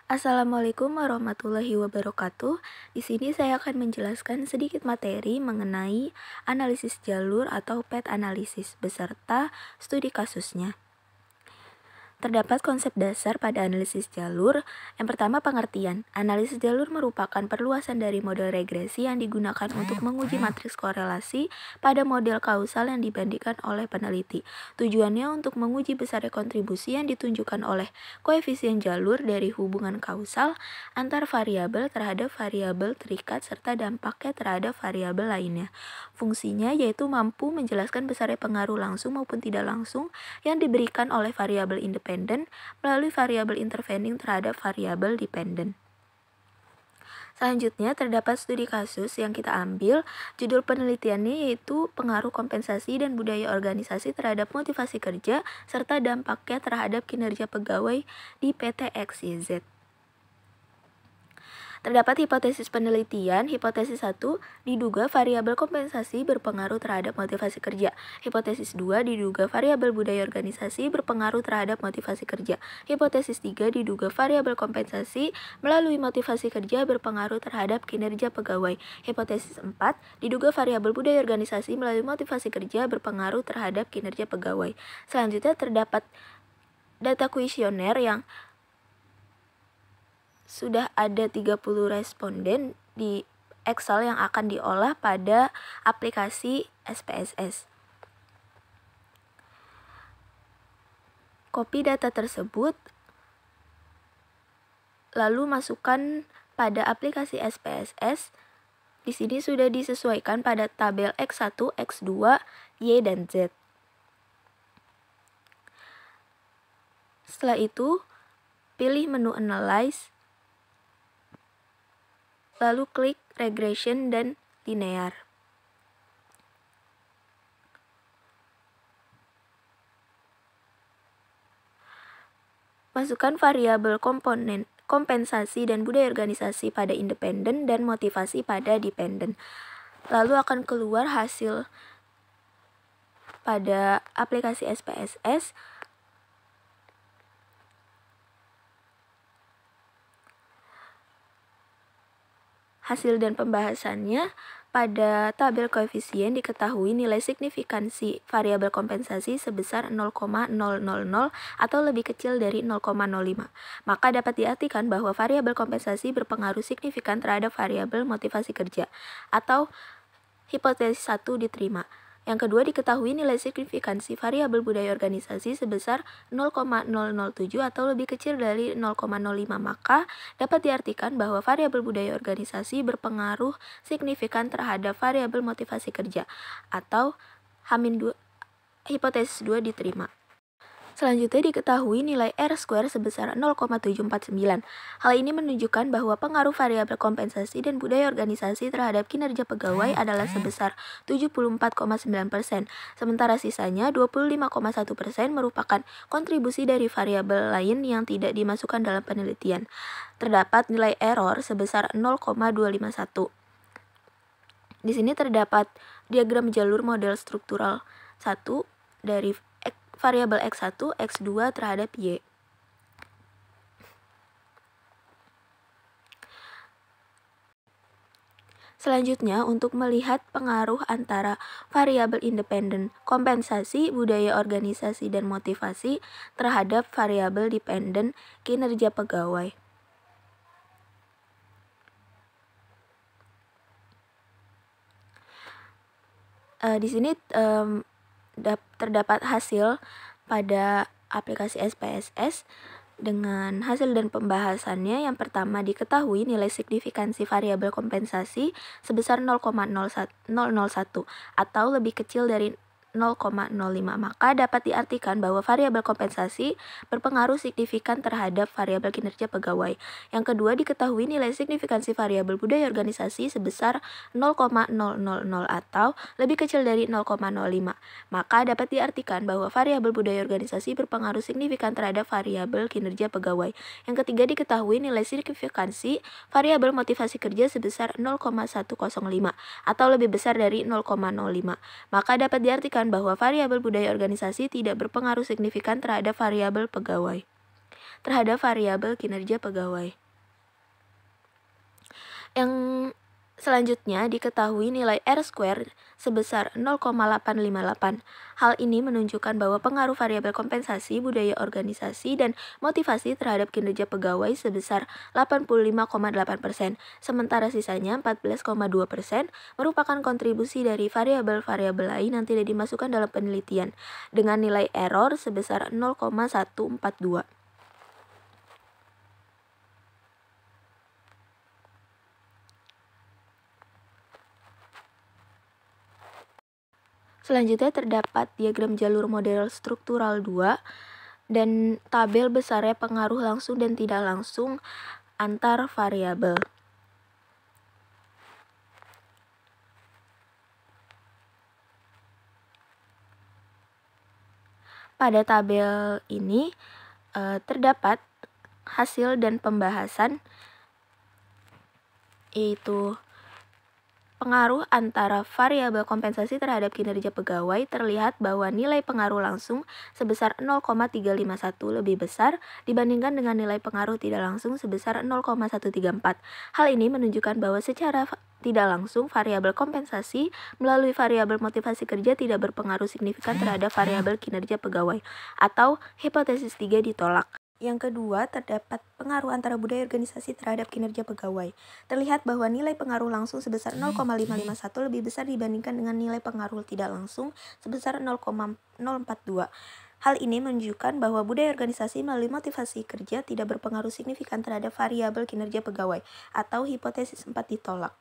Assalamualaikum warahmatullahi wabarakatuh. Di sini saya akan menjelaskan sedikit materi mengenai analisis jalur atau path analysis beserta studi kasusnya. Terdapat konsep dasar pada analisis jalur. Yang pertama, pengertian. Analisis jalur merupakan perluasan dari model regresi yang digunakan untuk menguji matriks korelasi pada model kausal yang dibandingkan oleh peneliti. Tujuannya untuk menguji besarnya kontribusi yang ditunjukkan oleh koefisien jalur dari hubungan kausal antar variabel terhadap variabel terikat serta dampaknya terhadap variabel lainnya. Fungsinya yaitu mampu menjelaskan besarnya pengaruh langsung maupun tidak langsung yang diberikan oleh variabel independen melalui variabel intervening terhadap variabel dependen. Selanjutnya, terdapat studi kasus yang kita ambil. Judul penelitiannya yaitu pengaruh kompensasi dan budaya organisasi terhadap motivasi kerja serta dampaknya terhadap kinerja pegawai di PT XYZ. Terdapat hipotesis penelitian. Hipotesis 1, diduga variabel kompensasi berpengaruh terhadap motivasi kerja. Hipotesis 2, diduga variabel budaya organisasi berpengaruh terhadap motivasi kerja. Hipotesis 3, diduga variabel kompensasi melalui motivasi kerja berpengaruh terhadap kinerja pegawai. Hipotesis 4, diduga variabel budaya organisasi melalui motivasi kerja berpengaruh terhadap kinerja pegawai. Selanjutnya terdapat data kuesioner yang sudah ada 30 responden di Excel yang akan diolah pada aplikasi SPSS. Copy data tersebut, lalu masukkan pada aplikasi SPSS. Di sini sudah disesuaikan pada tabel X1, X2, Y, dan Z. Setelah itu, pilih menu Analyze, lalu klik Regression dan Linear. Masukkan variabel komponen kompensasi dan budaya organisasi pada independen dan motivasi pada dependen. Lalu akan keluar hasil pada aplikasi SPSS. Hasil dan pembahasannya, pada tabel koefisien diketahui nilai signifikansi variabel kompensasi sebesar 0,000 atau lebih kecil dari 0,05. Maka dapat diartikan bahwa variabel kompensasi berpengaruh signifikan terhadap variabel motivasi kerja, atau hipotesis 1 diterima. Yang kedua, diketahui nilai signifikansi variabel budaya organisasi sebesar 0,007 atau lebih kecil dari 0,05, maka dapat diartikan bahwa variabel budaya organisasi berpengaruh signifikan terhadap variabel motivasi kerja, atau hipotesis 2 diterima. Selanjutnya diketahui nilai R² sebesar 0,749. Hal ini menunjukkan bahwa pengaruh variabel kompensasi dan budaya organisasi terhadap kinerja pegawai adalah sebesar 74,9%, sementara sisanya 25,1% merupakan kontribusi dari variabel lain yang tidak dimasukkan dalam penelitian. Terdapat nilai error sebesar 0,251. Di sini terdapat diagram jalur model struktural 1 dari variabel X1, X2 terhadap Y. Selanjutnya, untuk melihat pengaruh antara variabel independen, kompensasi, budaya organisasi, dan motivasi terhadap variabel dependen, kinerja pegawai. Di sini terdapat hasil pada aplikasi SPSS dengan hasil dan pembahasannya. Yang pertama, diketahui nilai signifikansi variabel kompensasi sebesar 0,001 atau lebih kecil dari 0,05, maka dapat diartikan bahwa variabel kompensasi berpengaruh signifikan terhadap variabel kinerja pegawai. Yang kedua, diketahui nilai signifikansi variabel budaya organisasi sebesar 0,000 atau lebih kecil dari 0,05, maka dapat diartikan bahwa variabel budaya organisasi berpengaruh signifikan terhadap variabel kinerja pegawai. Yang ketiga, diketahui nilai signifikansi variabel motivasi kerja sebesar 0,105 atau lebih besar dari 0,05, maka dapat diartikan bahwa variabel budaya organisasi tidak berpengaruh signifikan terhadap variabel pegawai. terhadap variabel kinerja pegawai. Yang selanjutnya diketahui nilai R² sebesar 0,858. Hal ini menunjukkan bahwa pengaruh variabel kompensasi, budaya organisasi, dan motivasi terhadap kinerja pegawai sebesar 85,8%, sementara sisanya 14,2% merupakan kontribusi dari variabel-variabel lain yang tidak dimasukkan dalam penelitian, dengan nilai error sebesar 0,142. Selanjutnya terdapat diagram jalur model struktural 2 dan tabel besarnya pengaruh langsung dan tidak langsung antar variabel. Pada tabel ini terdapat hasil dan pembahasan, yaitu pengaruh antara variabel kompensasi terhadap kinerja pegawai. Terlihat bahwa nilai pengaruh langsung sebesar 0,351 lebih besar dibandingkan dengan nilai pengaruh tidak langsung sebesar 0,134. Hal ini menunjukkan bahwa secara tidak langsung variabel kompensasi melalui variabel motivasi kerja tidak berpengaruh signifikan terhadap variabel kinerja pegawai, atau hipotesis 3 ditolak. Yang kedua, terdapat pengaruh antara budaya organisasi terhadap kinerja pegawai. Terlihat bahwa nilai pengaruh langsung sebesar 0,551 lebih besar dibandingkan dengan nilai pengaruh tidak langsung sebesar 0,042. Hal ini menunjukkan bahwa budaya organisasi melalui motivasi kerja tidak berpengaruh signifikan terhadap variabel kinerja pegawai, atau hipotesis 4 ditolak.